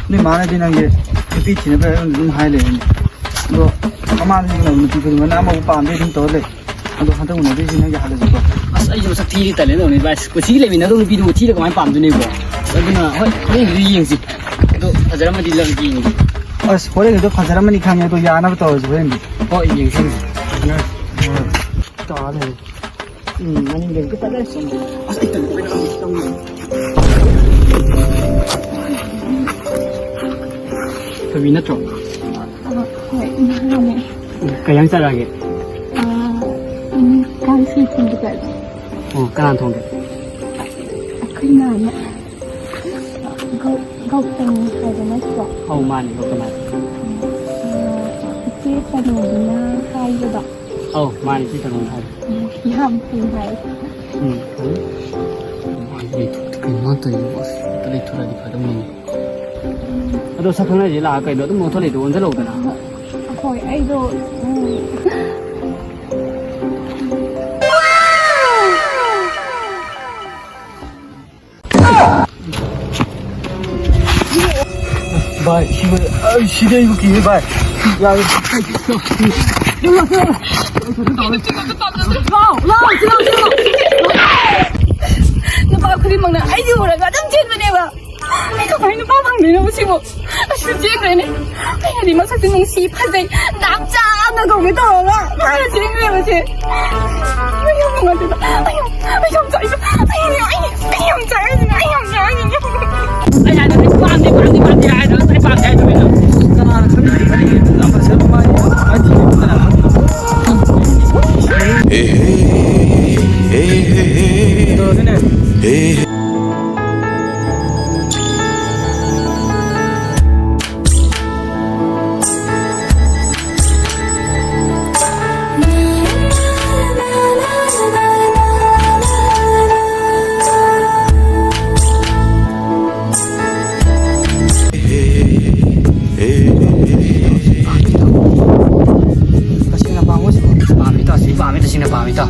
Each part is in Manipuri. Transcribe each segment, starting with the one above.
네 말하지 난게 빛이네 좀 하이래. 너 가만히 있는 거 느끼고 나 아무 밤에 좀 더래. 너 한테 오늘 되지는 게 하려고. 아이고 sakti tale no ni ba ko si le mina do bi do ti le ko mai pam du ne bo aduna hoi ni yin si do fajara ma di lam ji ni as horen도 파자라만이 강해도 야나부터 떨어져 버린다. yin sin 하나 따네. 아니 이게 끝까지 as ai tale ko na tong to bi na to kayang sa lagi 당신 친구가 까난 통게 그냥 걱정 하잖아. 많이 걱정 이제 따로나 하이다. 많이 지도록 하지 양푼 하이. 그만 또 이거 또 돌아디 가동이 너 사편하지 라 아까 너도 못 돌리도 언제 오더라 거의 아이도 바이 시대 이거 기회 바이. 야 누가 그림 먹는 아이디어를 가장 재밌네요. 내가 많이 빠방 내려오시고 진짜 그러네. 아니 막 사진 농시 파데 남자나 거기 돌아가. 아 재밌네 쟤. 아유 뭔가 아유 잘했어. 아유 잘했어. 아야 너 밤에 라이더 sai 밤에 라이더 왜 나 그래 아마 새로 많이 아직 있잖아. 너네 밤에 드시는 밤이다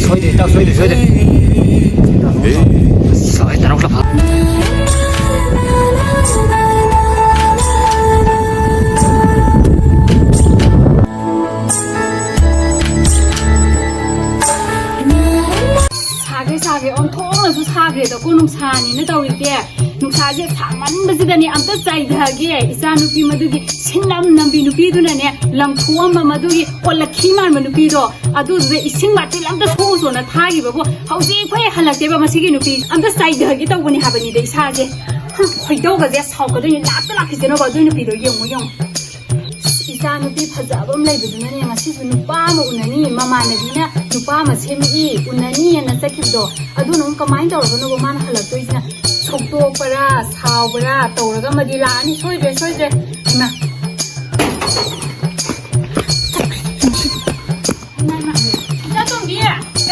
소이대 딱 소이대 소이 따라 올라 봐 사게 엄청나서 사게도 그 농사니는 더울게 농사제 상만버지다니 암따 짜이다게 이사누피 마두기 신남 남비 누피두나네 람투엄마 마두기 올라 키만 누피도 아두데 이싱 마티 람따 소소나 타기바고 하우지 거에 할락데바 마시기 누피 암따 짜이다게 tawbani habani de isaje khoidawgaje saukadani lakta lakhiseno ba dui nupi do yong isa nupi phajabam laibuduna ne ngasi nupa ma unani mamanabina nupa ma semi unani na sakibdo adunum kamai tawrabano go man halaktoisina chokto para saubara tawraga madila ani soidre ima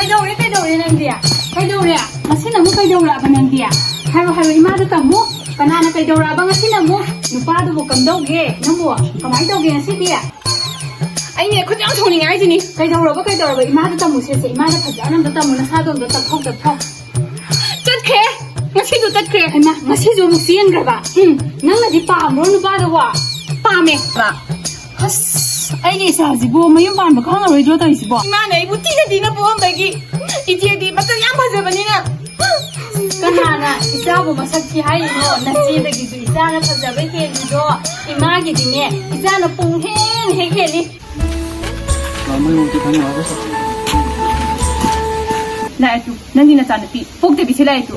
Kaidaure nangdia kaidaure masina mu kaidaura banangdia haro imada tamu kanana kaidaura ba ngasina mu nupa do kamdauge namu kamai dauge ngasidia aine khujang thongningai jini kaidaura ba imada tamu se imada phajana da tamu na sadom da takhok chatkhe ngasi do chatkhe hana ngasi jo mu sien graba nangna di pamro nupa do wa pame ba has aine sa jibo mayum ban ba khang roi jo ta isibo imana ibu tina bo bagi 이제디 맞다 양파져버리나 그나나 이자고 마삭지 하이노 나지다기도 이자나 찾아봐 해리도 이마기디네 이자나 뽕행 해해리 아무리 우리 방에 와서 나이투 난디나 자는비 복대비 칠라이투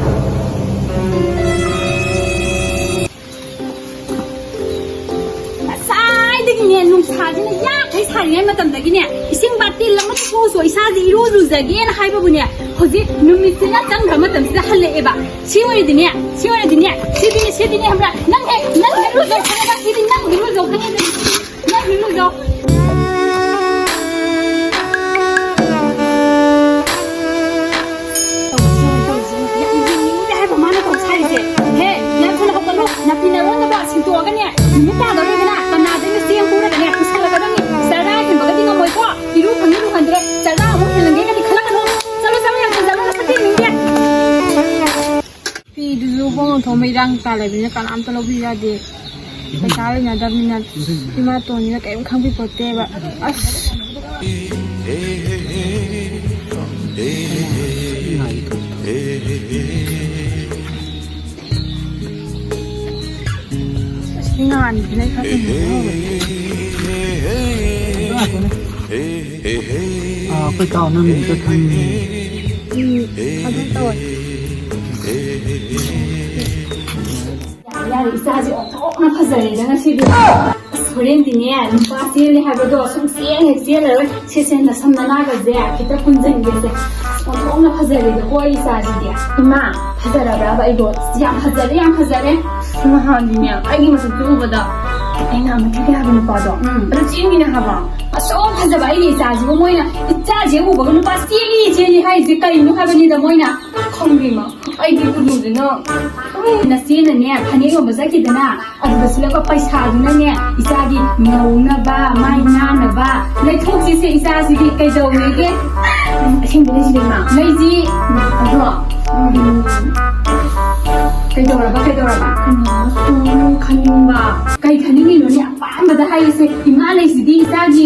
사이드기네 농사지는 약해 사리는 마tamdagine 이싱 바틸 lamma 소소 이사지 이로루 자게나 하이바부네 허지 누미스나 짱가 마tamsida 할레에바 시월이드네 시디니 함라 낭해 루조 하나가 시디 낭 루조 하나가 낭 루조 나피나로나 봐 신도가네 누타가르나 나나데 시행 부르가네 부살가더니 사라 햄버거딩 뭐이고 이루 방이루 한드레 자가 아무 헬랑게가 니 칼라가노 살로 살로 양 살로 사티 민게 피두조 ꯕꯣꯡ ꯊꯣꯡꯕ ꯏꯔꯥꯡ ꯀꯥ ꯂꯩꯕꯅꯤꯅ ꯀꯅꯥꯝꯇ ꯂꯧꯕꯤ ꯌꯥꯗꯦ ꯄꯩꯁꯥ ꯂꯩꯅꯗꯕꯅꯤꯅ ꯏꯃꯥꯇꯣꯟꯅꯤꯅ ꯀꯔꯤꯝ ꯈꯪꯕꯤꯄꯣꯠꯇꯦꯕ ꯑꯁ ꯉꯥꯟꯕꯁꯤꯅ ꯈꯔ ꯑꯩꯈꯣꯏ ꯀꯥꯎꯅ ꯃꯤꯇ ꯈꯪꯉꯤ ꯑꯗꯨꯝ ꯇꯧꯋꯦ ꯌꯥꯔꯦ ꯏꯆꯥꯁꯦ ꯑꯣꯟꯊꯣꯛꯅ ꯐꯖꯔꯦꯗ ꯉꯁꯤꯗꯤ ꯍꯣꯔꯦꯟꯗꯤꯅꯦ ꯅꯨꯄꯥ ꯆꯦꯜꯂꯦ ꯍꯥꯏꯕꯗꯣ ꯁꯨꯝ ꯍꯦꯛ ꯆꯦꯜꯂꯔꯣই ꯁꯦꯁꯦ ꯅꯁꯝ ꯅꯅꯥꯒꯁꯦ ꯈꯤꯇ ꯄꯨꯟꯁꯤꯟꯒꯦꯁꯦ ꯑꯣꯟꯊꯣꯛꯅ ꯐꯖꯔꯦꯗꯀꯣ ꯑꯩ ꯏꯆꯥꯁꯤꯗꯤ ꯏꯃꯥ ꯐꯖꯔꯕ꯭ꯔꯥꯕ ꯑꯩꯗꯣ ꯌꯥꯝ ꯐꯖꯔꯦ ꯌꯥꯝ ꯐꯖꯔꯦ ꯅꯍꯥꯟꯗꯤꯅꯦ ꯑꯩꯒꯤ ꯃꯁꯛꯇꯨ ꯎꯕꯗ ꯑꯩꯅ ꯃꯊꯛ ꯍꯥꯏꯕ ꯅꯨꯄꯥꯗꯣ ꯑꯗꯨ ꯆꯦꯟꯒꯤꯅꯦ ꯍꯥꯏꯕ ꯑꯁꯣꯝ ꯐꯖꯕ ꯑꯩꯒꯤ ꯏꯆꯥꯁꯤꯕꯨ ꯃꯣꯏꯅ ꯏꯆꯥꯁꯦ ꯎꯕꯒ ꯅꯨꯄꯥ ꯆꯦꯜꯂꯤ ꯍꯥꯏꯁꯦ ꯀꯩꯅꯣ ꯍꯥꯏꯕꯅꯤꯗ ꯃꯣꯏꯅ ꯈꯪꯗꯦꯃ ꯑꯩꯒꯤ ꯀꯨꯂꯨꯗꯨꯅ ꯅꯆꯦꯅꯅꯦ ꯐꯅꯦꯛ ꯌꯣꯟꯕ ꯆꯠꯈꯤꯗꯅ ꯑꯗꯨꯗ ꯁꯤꯜꯂꯛꯄ ꯄꯩꯁꯥꯗꯨꯅꯅꯦ ꯏꯆꯥꯒꯤ ꯉꯧꯅꯕ ꯃꯥꯏ ꯅꯥꯟꯅꯕ ꯂꯩꯊꯣꯛꯁꯤꯁꯦ ꯏꯆꯥꯁꯤꯗꯤ ꯀꯩꯗꯧꯋꯦꯒꯦ ꯑꯁꯦꯡꯕ ꯂꯩꯁꯤꯗ ꯏꯃꯥ ꯂꯩꯁꯤ ꯑꯗꯣ ꯀꯩꯗꯧꯔꯕ ꯈꯟꯅꯤꯡꯕ ꯀꯩ ꯈꯟꯅꯤꯡꯉꯤꯅꯣꯅꯦ ꯑꯄꯥꯝꯕꯗ ꯍꯥꯏꯔꯤꯁꯦ ꯏꯃꯥ ꯂꯩꯁꯤꯗꯤ ꯏꯆꯥꯒꯤ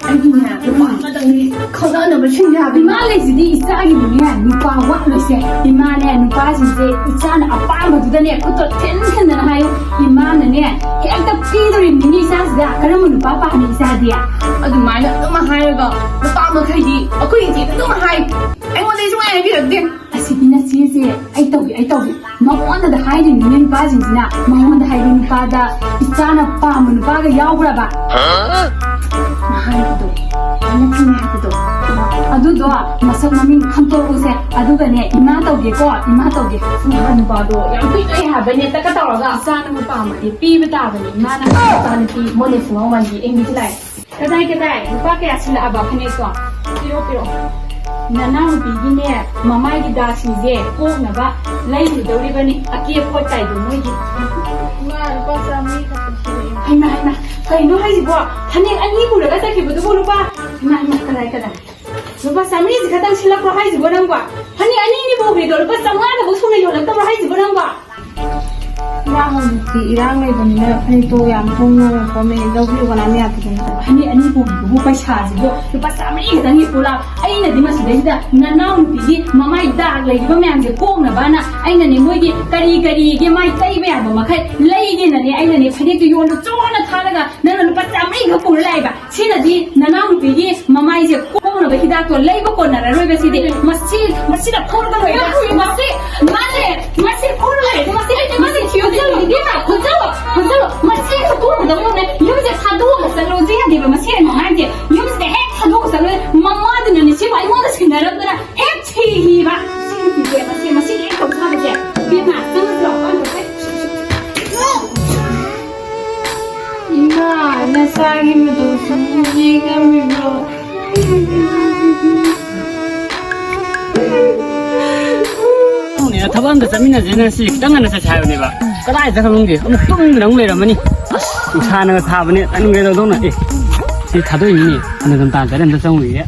ꯑꯩꯒꯤꯅꯦ ꯅꯨꯄꯥ ꯑꯃꯇꯪꯗꯤ ꯈꯪꯅꯅꯕ ꯁꯤꯟꯖꯦ ꯍꯥꯏꯕ ꯏꯃꯥ ꯂꯩꯁꯤꯗꯤ ꯏꯆꯥꯒꯤꯅꯦ ꯅꯨꯄꯥ ꯋꯥꯠꯂꯣꯏꯁꯦ ꯏꯃꯥꯅꯦ ꯅꯨꯄꯥꯁꯤꯡꯁꯦ ꯏꯆꯥꯅ ꯑꯄꯥꯝꯕꯗꯨꯗꯅꯦ ꯈꯨꯠꯇꯣ ꯊꯤꯟꯗꯅ ꯍꯥꯏꯌꯨ ꯏꯃꯥꯅꯅꯦ ꯍꯦꯛꯇ ꯄꯤꯗꯣꯔꯤꯕꯅꯤ ꯏꯆꯥꯁꯤꯗ ꯀꯔꯝꯕ ꯅꯨꯄꯥ ꯄꯥꯝꯃꯤ ꯏꯆꯥꯗꯤ ꯑꯗꯨꯃꯥꯏꯅ ꯑꯗꯨꯝ ꯍꯥꯏꯔꯒ ꯅꯨꯄꯥ ꯃꯈꯩꯗꯤ ꯑꯩꯈꯣꯏ ꯏꯆꯦꯗ ꯑꯗꯨꯝ ꯍꯥꯏ ꯑꯩꯉꯣꯟꯗꯗꯤ ꯁꯨꯡꯍꯥꯏ ꯍꯥꯏꯕꯤꯔꯛꯇꯦ ꯑꯁꯤꯗꯤ ꯅꯆꯦꯁꯦ ꯑꯩ ꯇꯧꯒꯦ ꯃꯉꯣꯟꯗ ꯍꯥꯏꯔꯤꯅꯤꯅꯦ ꯅꯨꯄꯥꯁꯤꯡꯁꯤꯅ ꯃꯉꯣꯟꯗ ꯍꯥꯏꯕ ꯅꯨꯄꯥꯗ ꯏꯆꯥꯅ ꯄꯥꯝꯕ ꯅꯨꯄꯥꯒ ꯌꯥꯎꯕ꯭ꯔꯕ ꯍꯥꯏꯕꯗꯣ ꯑꯩꯅ ꯊꯤꯡꯉꯦ ꯍꯥꯏꯕꯗꯣ ꯑꯗꯨꯗꯣ ꯃꯁꯛ ꯃꯃꯤꯡ ꯈꯪꯇꯣꯛꯎꯁꯦ ꯑꯗꯨꯒꯅꯦ ꯏꯃꯥ ꯇꯧꯒꯦ ꯅꯍꯥꯟ ꯅꯨꯄꯥꯗꯣ ꯌꯥꯝ ꯄꯤꯛꯑꯦ ꯍꯥꯏꯕꯅꯦ ꯇꯛꯀ ꯇꯧꯔꯒ ꯏꯆꯥꯅꯕꯨ ꯄꯥꯝꯃꯗꯤ ꯄꯤꯕ ꯇꯥꯕꯅꯤ ꯏꯃꯥꯅ ꯏꯆꯥꯅꯨꯄꯤ ꯃꯣꯂꯦ ꯐꯨꯉꯧꯃꯟꯒꯤ ꯑꯦꯡꯕꯤꯁꯤ ꯂꯥꯛꯑꯦ ꯀꯗꯥꯏ ꯂꯨꯄꯥ ꯀꯌꯥ ꯁꯤꯜꯂꯛꯑꯕ ꯐꯅꯦꯛꯇꯣ ꯄꯤꯔꯛꯑꯣ ꯅꯅꯥꯎꯅꯨꯄꯤꯒꯤꯅꯦ ꯃꯃꯥꯏꯒꯤ ꯗꯥꯛꯁꯤꯡꯁꯦ ꯀꯣꯛꯅꯕ ꯂꯩꯔꯨꯗꯧꯔꯤꯕꯅꯤ ꯑꯀꯦ ꯑꯈꯣꯏ ꯀꯥꯏꯗꯣ ꯃꯣꯏꯒꯤ ꯏꯃꯥ ꯂꯨꯄꯥ 100 ꯈꯛꯇ ꯄꯤꯔꯛꯑꯦ ꯍꯩꯃꯥ ꯀꯩꯅꯣ ꯍꯥꯏꯁꯤꯕꯣ ꯐꯅꯦꯛ 2 ꯄꯨꯔꯒ ꯆꯠꯈꯤꯕꯗꯨꯕꯨ ꯂꯨꯄꯥ ꯏꯃꯥ ꯀꯗꯥꯏ ꯂꯨꯄꯥ 100 ꯈꯛꯇꯪ ꯁꯤꯜꯂꯛꯄ꯭ꯔꯣ ꯍꯥꯏꯁꯤꯕꯣ ꯅꯪꯕꯣꯐꯅꯦꯛ 2 ꯄꯨꯈ꯭ꯔꯤꯗꯣ ꯂꯨꯄా 500ꯗꯕꯨ ꯁꯨꯅ ꯌꯣꯜꯂꯛꯇꯕ꯭ꯔꯣ ꯍꯥꯏꯁꯤꯕꯣ ꯅꯪꯕꯣ ꯏꯃꯥ ꯍꯧꯖꯤꯛꯇꯤ ꯏꯔꯥꯡ ꯂꯩꯕꯅꯤꯅ ꯐꯅꯦꯛꯇꯣ ꯌꯥꯝ ꯍꯣꯡꯅ ꯄꯣꯝꯃꯦ ꯂꯧꯕꯤꯌꯨ ꯀꯅꯥꯝ ꯌꯥꯗꯗꯅ ꯐꯅꯦꯛ 2 ꯄꯨꯈ꯭ꯔꯤꯗꯨꯕꯨ ꯄꯩꯁꯥꯁꯤꯕꯨ ꯂꯨꯄा 100 ꯈꯛꯇꯪ ꯄꯨꯂꯥ ꯑꯩꯅꯗꯤ ꯃꯁꯤꯗꯩꯁꯤꯗ ꯅꯅꯥꯎꯅꯨꯄꯤꯒꯤ ꯃꯃꯥꯏ ꯗꯥꯛ ꯂꯩꯔꯤꯕ ꯃꯌꯥꯝꯁꯦ ꯀꯣꯛꯅꯕꯅ ꯑꯩꯅꯅꯦ ꯃꯣꯏꯒꯤ ꯀꯔꯤꯒꯤ ꯃꯥꯏ ꯇꯩꯕ ꯌꯥꯕ ꯃꯈꯩ ꯂꯩꯒꯦꯅꯅꯦ ꯑꯩꯅꯅꯦ ꯐꯅꯦꯛꯇꯨ ꯌꯣꯟꯗ ꯆꯣꯟꯅ ꯊꯥꯔꯒ ꯅꯪꯅ ꯂꯨꯄꯥ 100 ꯈꯛ ꯄꯨꯔ ꯂꯥꯛꯏꯕ ꯁꯤꯅꯗꯤ ꯅꯅꯥꯎꯅꯨꯄꯤꯒꯤ ꯃꯃꯥꯏꯁꯦ ꯀꯣꯛꯅꯕ ꯍꯤꯗꯥꯛꯇꯣ ꯂꯩꯕ ꯀꯣꯟꯅꯔꯔꯣꯏꯕ ꯁꯤꯗꯤ ꯃꯁꯤꯗ ꯐꯨꯔꯒ ꯂꯣꯏꯔꯦ ꯃꯁꯤ ꯐꯨꯔ ꯂꯣꯏꯔꯦ ꯃꯁꯤ ꯍꯣꯟꯖꯜꯂꯣ ꯃꯁꯤ ꯈꯠꯇꯣꯛꯀꯗꯧꯅꯦ ꯌꯨꯝꯁꯦ ꯊꯥꯗꯣꯛꯑꯒ ꯆꯠꯂꯣꯁꯦ ꯌꯥꯗꯦꯕ ꯃꯁꯤ ꯃꯉꯥꯏꯁꯦ ꯌꯨꯝꯁꯤꯗ ꯍꯦꯛ ꯊꯥꯗꯣꯛꯑꯒ ꯆꯠꯂꯣ ꯃꯃꯥꯗꯨꯅꯅꯦ ꯁꯤꯕꯨ ꯑꯩꯉꯣꯟꯗ ꯁꯤꯟꯅꯔꯝꯗꯅ ꯍꯦꯛ ꯁꯤꯈꯤꯕ ꯃꯁꯤ ꯍꯦꯛ ꯇꯧꯊꯕꯁꯦ ꯕꯦꯝꯃ ꯆꯪꯉꯁꯨ 이마 나 쌀기면도 숨기가 미워 ꯊꯕꯛ ꯑꯝꯇ ꯆꯠꯃꯤꯟꯅꯁꯦꯅ ꯁꯤ ꯈꯤꯇꯪ ꯉꯟꯅ ꯆꯠꯁꯦ ꯍꯥꯏꯕꯅꯦꯕ ꯀꯗꯥꯏ ꯆꯠꯈ꯭ꯔꯕꯅꯣ ꯑꯃꯨꯛ ꯇꯨꯝꯗꯅ ꯑꯃꯨꯛ ꯂꯩꯔꯝꯃꯅꯤ ꯑꯁ ꯅꯨꯡꯁꯥꯅꯒ ꯊꯥꯕꯅꯦ ꯇꯟꯈ꯭ꯔꯦꯗꯧꯅ ꯁꯤ ꯊꯥꯗꯣꯛꯏꯅꯤꯅꯦ ꯑꯅꯗꯝ ꯇꯥꯟ ꯑꯝꯇ ꯆꯪꯉꯨꯏꯒꯦ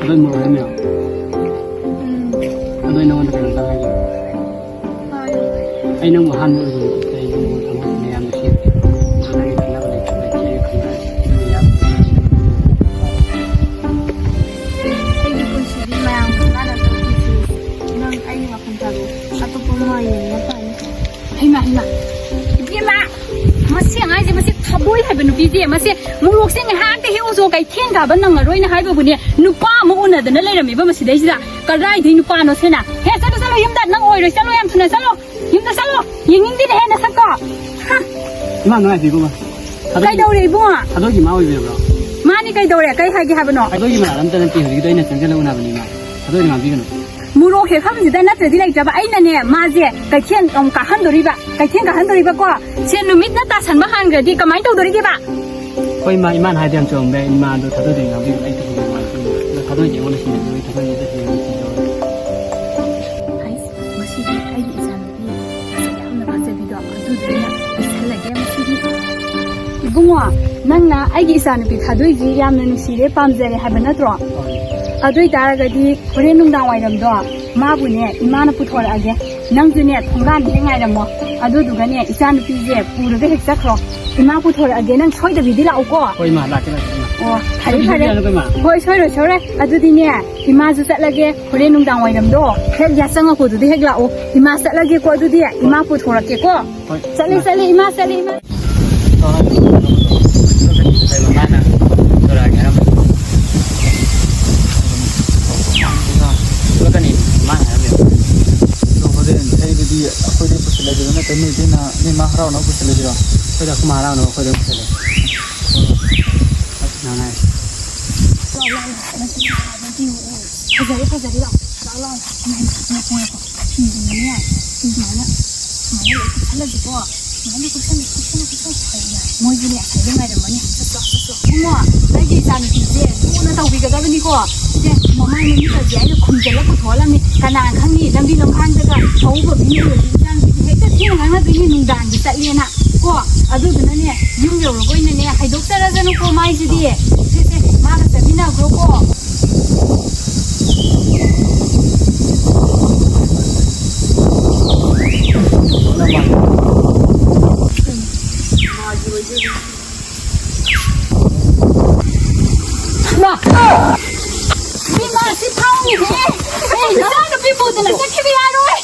ꯑꯗꯨ ꯅꯨꯡꯉꯥꯏꯔꯝꯃꯦ ꯑꯗꯨ ꯅꯉꯣꯟꯗ ꯀꯩꯅꯣ ꯇꯧꯔꯒꯦ ꯑꯩ ꯅꯪꯕꯨ ꯑꯍꯥꯟꯕ ꯑꯣꯏꯕꯅꯤ ꯑꯩ ꯅꯪꯕꯨ ꯊꯕꯛ ꯃꯌꯥꯝꯅ ꯁꯦꯝꯃꯦ ꯅꯪꯒꯤ ꯈꯟꯅꯕ ꯂꯩꯇ꯭ꯔꯒꯗꯤ ꯑꯩ ꯑꯩꯒꯤ ꯄꯨꯟꯁꯤꯗꯤ ꯃꯌꯥꯝ ꯈꯪꯅꯅ ꯇꯧꯈꯤꯁꯤ ꯅꯪ ꯑꯩꯒꯤ ꯋꯥꯈꯜ ꯊꯥꯗꯣꯛ ꯑꯇꯣꯞꯄ ꯑꯃ ꯌꯦꯡꯉ ꯐꯅꯤ ꯏꯃꯥ ꯏꯕꯦꯝꯃ ꯃꯁꯤ ꯑꯉꯥꯡꯁꯦ ꯃꯁꯤ ꯊꯕꯣꯏ ꯍꯥꯏꯕ ꯅꯨꯄꯤꯁꯦ ꯃꯁꯤ ꯃꯣꯔꯣꯛꯁꯦ ꯉꯥꯏꯍꯥꯛꯇ ꯍꯦꯛꯎꯁꯨ ꯀꯩꯊꯦꯜ ꯀꯥꯕ ꯅꯪꯉꯔꯣꯏꯅ ꯍꯥꯏꯕꯕꯨꯅꯦ ꯅꯨꯄꯥ ꯑꯃ ꯎꯅꯗꯅ ꯂꯩꯔꯝꯃꯤꯕ ꯃꯁꯤꯗꯩꯁꯤꯗ ꯀꯗꯥꯏꯗꯩ ꯅꯨꯄꯥꯅꯣ ꯁꯦꯅ ꯍꯦ ꯆꯠꯂꯣ ꯌꯨꯝꯗ ꯅꯪ ꯑꯣꯏꯔꯣꯏ ꯆꯠꯂꯣ ꯌꯥꯝ ꯊꯨꯅ ꯆꯠꯂꯣ ꯌꯨꯝꯗ ꯆꯠꯂꯣ ꯌꯦꯡꯅꯤꯡꯗꯦꯅꯦ ꯍꯦꯟꯅ ꯁꯛꯀꯣ ꯏꯃꯥ ꯅꯨꯡꯉꯥꯏꯕꯤꯒꯣ ꯀꯩꯗꯧꯔꯦ ꯏꯕꯨꯡꯉꯣ ꯑꯗꯣꯒꯤ ꯏꯃꯥ ꯑꯣꯏꯕꯤꯔꯕ꯭ꯔꯣ ꯃꯥꯅꯤ ꯀꯩꯗꯧꯔꯦ ꯀꯩ ꯍꯥꯏꯒꯦ ꯍꯥꯏꯕꯅꯣ ꯑꯗꯣꯒꯤ ꯃꯅꯥꯛ ꯑꯝꯇ ꯅꯠꯇꯦ ꯍꯧꯖꯤꯛꯀꯤꯗꯣ ꯑꯩꯅ ꯆꯪꯁꯤꯜꯂ ꯎꯅꯕꯅꯤ ꯏꯃꯥ ꯑꯗꯣꯒꯤ ꯉꯥꯡꯕꯤꯒꯅꯨ ꯃꯣꯔꯣꯛ ꯍꯦꯛꯐꯝꯁꯤꯗ ꯅꯠꯇ꯭ꯔꯗꯤ ꯂꯩꯇ꯭ꯔꯕ ꯑꯩꯅꯅꯦ ꯃꯥꯁꯦ ꯀꯩꯊꯦꯜ ꯀꯥꯍꯟꯗꯣꯔꯤꯕꯀꯣ ꯁꯦ ꯅꯨꯃꯤꯠꯅ ꯇꯥꯁꯟꯕ ꯍꯥꯟꯈ꯭ꯔꯗꯤ ꯀꯃꯥꯏꯅ ꯇꯧꯗꯣꯔꯤꯒꯦꯕ ꯍꯣꯏ ꯏꯃꯥ ꯏꯃꯥꯅ ꯍꯥꯏꯗꯤ ꯌꯥꯝ ꯆꯨꯝꯃꯦ ꯏꯃꯥꯗꯣ ꯊꯥꯗꯣꯛꯇꯣꯏ ꯉꯥꯡꯕꯤꯌꯨ ꯑꯩ ꯊꯕꯛ ꯊꯥꯗꯣꯛꯏꯁꯦ ꯑꯩꯉꯣꯟꯗ ꯁꯤꯟꯅꯕꯤꯌꯨ ꯊꯕꯛ มัวนั่งนะไอ้กิสานุปีขาด้วยจียามนุสีเรปามเจเรให้เป็นนัดรออาด้วยตาก็ดีวันนี้นุ่งดาวไว้ดำดอมาบุญเนี่ยอิมานะพุทธวอะไรนั่งจีเนี่ยทงร้านยังไงดำมั้งอาด้วยดูกันเนี่ยอิสานุปีเจ็บปูรู้ได้เห็นสักครั้งอิมาพุทธวอะไรนั่งช่วยแต่วิธีละอุก้ Koi ma la kena. โอ้ถ่ายถ่าย Koi ma. โอ้ยช่วยเลยช่วยเลยอาดูดีเนี่ยอิมาจะเสร็จแล้วแกวันนี้นุ่งดาวไว้ดำดอเฮ็ดยาสังกูดูดีเฮ็ดละอุอิมาเสร็จแล้วแกก็ดูดีอิมาพุทธวอะไรก็เสร็จเลยอิมาเสร็จเลยอิมา Sai mana? Sura kena. Lo kan ni mana ni? တော့ဟုတ်တယ်အဲဒီဒီအခုဒီပတ်စလဲတယ်နဲ့တနေ့ဒီနာနေမဟရောနော်ပတ်စလဲကြတော့ Koi dah kemana no? Koi dah kesana. Nah, nah. พอใจแล้วเราไม่ควรเนี่ยมาเนี่ยฉันเลยบอกว่ามันก็ฉันมวยเนี่ยใช้ได้ไงเดี๋ยวมันเนี่ยมั่วได้กี่จานกี่เจ๊กูนั่นต้องวิ่งกันได้เป็นนี่ก็เจ๊มองไม่นี่ก็เจ๊จะคุมเจ๊แล้วก็ถอยแล้วนี่ขนาดข้างนี้ดำดีลำพันจะก็เขาแบบนี้เลยจานกี่เฮ้ยก็ที่นั่นนะตัวนี้นุ่งด่างจะเลี้ยนะก็อาดูตัวนั้นเนี่ยยุ่งเยอะเลยก็เนี่ยเนี่ยให้ด็อกเตอร์จะนุ่งก็ไม่สิเดียเจ๊มาแล้วแต่พี่น่าก็ก็พี่มาสิเท่านี่เฮ้ยเฮ้ยน้ากับพี่ปูตัวนั้นจะขี้ไปอะไรด้วย